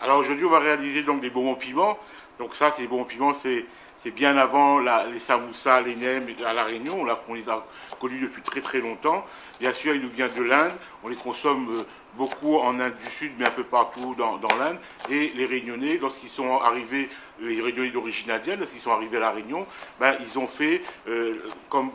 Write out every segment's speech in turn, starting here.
Alors aujourd'hui, on va réaliser donc des bonbons piments. Donc ça, ces bonbons piments, c'est bien avant les samoussas, les nems à La Réunion. On les a connus depuis très très longtemps. Bien sûr, ils nous viennent de l'Inde. On les consomme beaucoup en Inde du Sud, mais un peu partout dans l'Inde. Et les Réunionnais, lorsqu'ils sont arrivés, les Réunionnais d'origine indienne, lorsqu'ils sont arrivés à La Réunion, ben, ils ont fait comme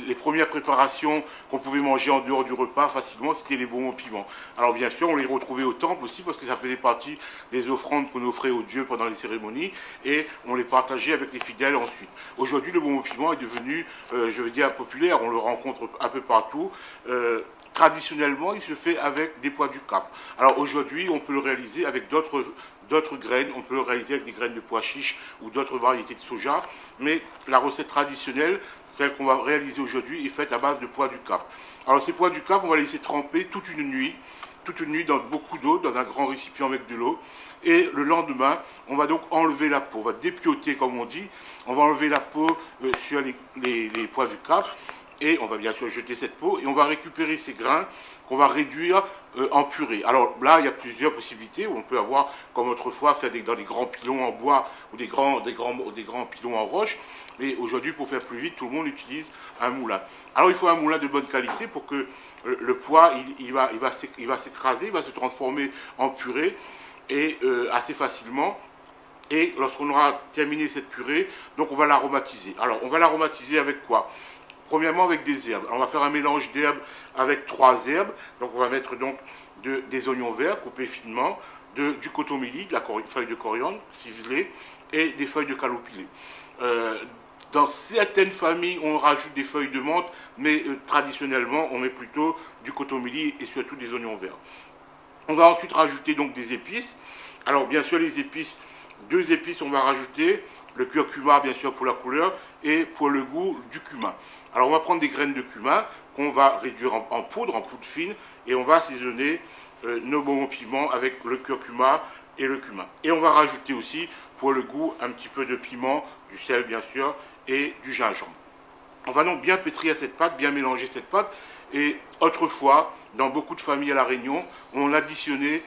les premières préparations qu'on pouvait manger en dehors du repas facilement, c'était les bonbons piments. Alors bien sûr, on les retrouvait au temple aussi parce que ça faisait partie des offrandes qu'on offrait aux dieux pendant les cérémonies et on les partageait avec les fidèles ensuite. Aujourd'hui, le bonbon piment est devenu, je veux dire, populaire. On le rencontre un peu partout. Traditionnellement, il se fait avec des pois du Cap. Alors aujourd'hui, on peut le réaliser avec d'autres graines, on peut le réaliser avec des graines de pois chiches ou d'autres variétés de soja, mais la recette traditionnelle, celle qu'on va réaliser aujourd'hui, est faite à base de pois du Cap. Alors ces pois du Cap, on va les laisser tremper toute une nuit dans beaucoup d'eau, dans un grand récipient avec de l'eau, et le lendemain, on va donc enlever la peau, on va dépioter comme on dit, on va enlever la peau sur les pois du Cap, et on va bien sûr jeter cette peau et on va récupérer ces grains qu'on va réduire en purée. Alors là, il y a plusieurs possibilités. On peut avoir, comme autrefois, faire dans des grands pilons en bois ou des grands pilons en roche. Mais aujourd'hui, pour faire plus vite, tout le monde utilise un moulin. Alors il faut un moulin de bonne qualité pour que le pois, il va s'écraser, il va se transformer en purée et assez facilement. Et lorsqu'on aura terminé cette purée, donc on va l'aromatiser. Alors on va l'aromatiser avec quoi ? Premièrement avec des herbes. On va faire un mélange d'herbes avec 3 herbes. Donc on va mettre donc des oignons verts coupés finement, du cotomili, de la feuille de coriandre ciselée et des feuilles de calopilé. Dans certaines familles, on rajoute des feuilles de menthe, mais traditionnellement, on met plutôt du cotomili et surtout des oignons verts. On va ensuite rajouter donc des épices. Alors bien sûr les épices, 2 épices, on va rajouter le curcuma bien sûr pour la couleur et pour le goût du cumin. Alors on va prendre des graines de cumin qu'on va réduire en poudre fine et on va assaisonner nos bonbons piments avec le curcuma et le cumin. Et on va rajouter aussi pour le goût un petit peu de piment, du sel bien sûr et du gingembre. On va donc bien pétrir cette pâte, bien mélanger cette pâte et autrefois dans beaucoup de familles à La Réunion, on additionnait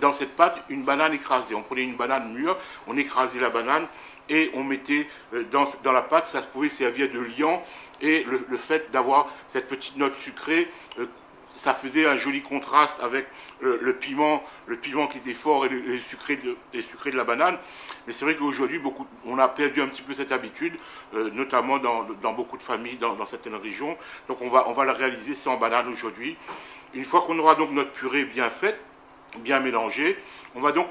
dans cette pâte une banane écrasée. On prenait une banane mûre, on écrasait la banane et on mettait dans la pâte, ça pouvait servir de liant et le fait d'avoir cette petite note sucrée, ça faisait un joli contraste avec le piment qui était fort et le sucré de la banane. Mais c'est vrai qu'aujourd'hui, on a perdu un petit peu cette habitude, notamment dans beaucoup de familles, dans certaines régions. Donc on va la réaliser sans banane aujourd'hui. Une fois qu'on aura donc notre purée bien faite, bien mélangée, on va donc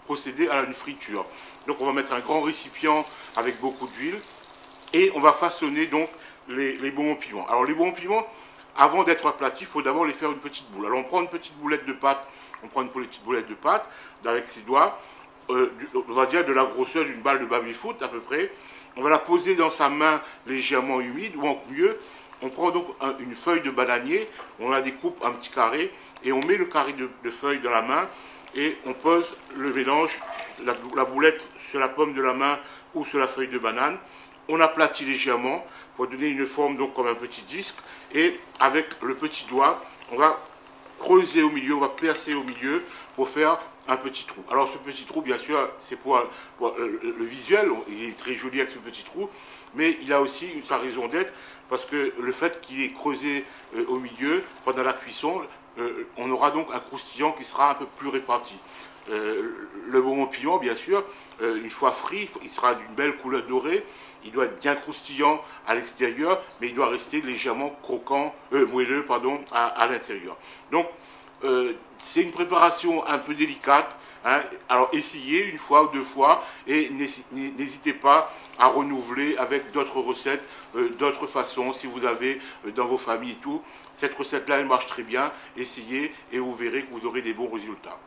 procéder à une friture. Donc on va mettre un grand récipient avec beaucoup d'huile et on va façonner donc les bonbons piments. Alors les bonbons piments, avant d'être aplatis, il faut d'abord les faire une petite boule. Alors on prend une petite boulette de pâte, avec ses doigts, on va dire de la grosseur d'une balle de baby-foot à peu près. On va la poser dans sa main légèrement humide, ou mieux, on prend donc une feuille de bananier, on la découpe en petits carrés et on met le carré de feuille dans la main et on pose le mélange, la boulette sur la paume de la main ou sur la feuille de banane. On aplatit légèrement pour donner une forme donc comme un petit disque et avec le petit doigt, on va creuser au milieu, on va percer au milieu pour faire un petit trou. Alors ce petit trou, bien sûr, c'est pour le visuel, il est très joli avec ce petit trou, mais il a aussi sa raison d'être, parce que le fait qu'il est creusé au milieu, pendant la cuisson, on aura donc un croustillant qui sera un peu plus réparti. Le bonbon piment, bien sûr, une fois frit, il sera d'une belle couleur dorée, il doit être bien croustillant à l'extérieur, mais il doit rester légèrement croquant, moelleux, pardon, à l'intérieur. Donc, c'est une préparation un peu délicate, hein. Alors essayez une fois ou 2 fois et n'hésitez pas à renouveler avec d'autres recettes, d'autres façons si vous avez dans vos familles et tout. Cette recette-là, elle marche très bien, essayez et vous verrez que vous aurez des bons résultats.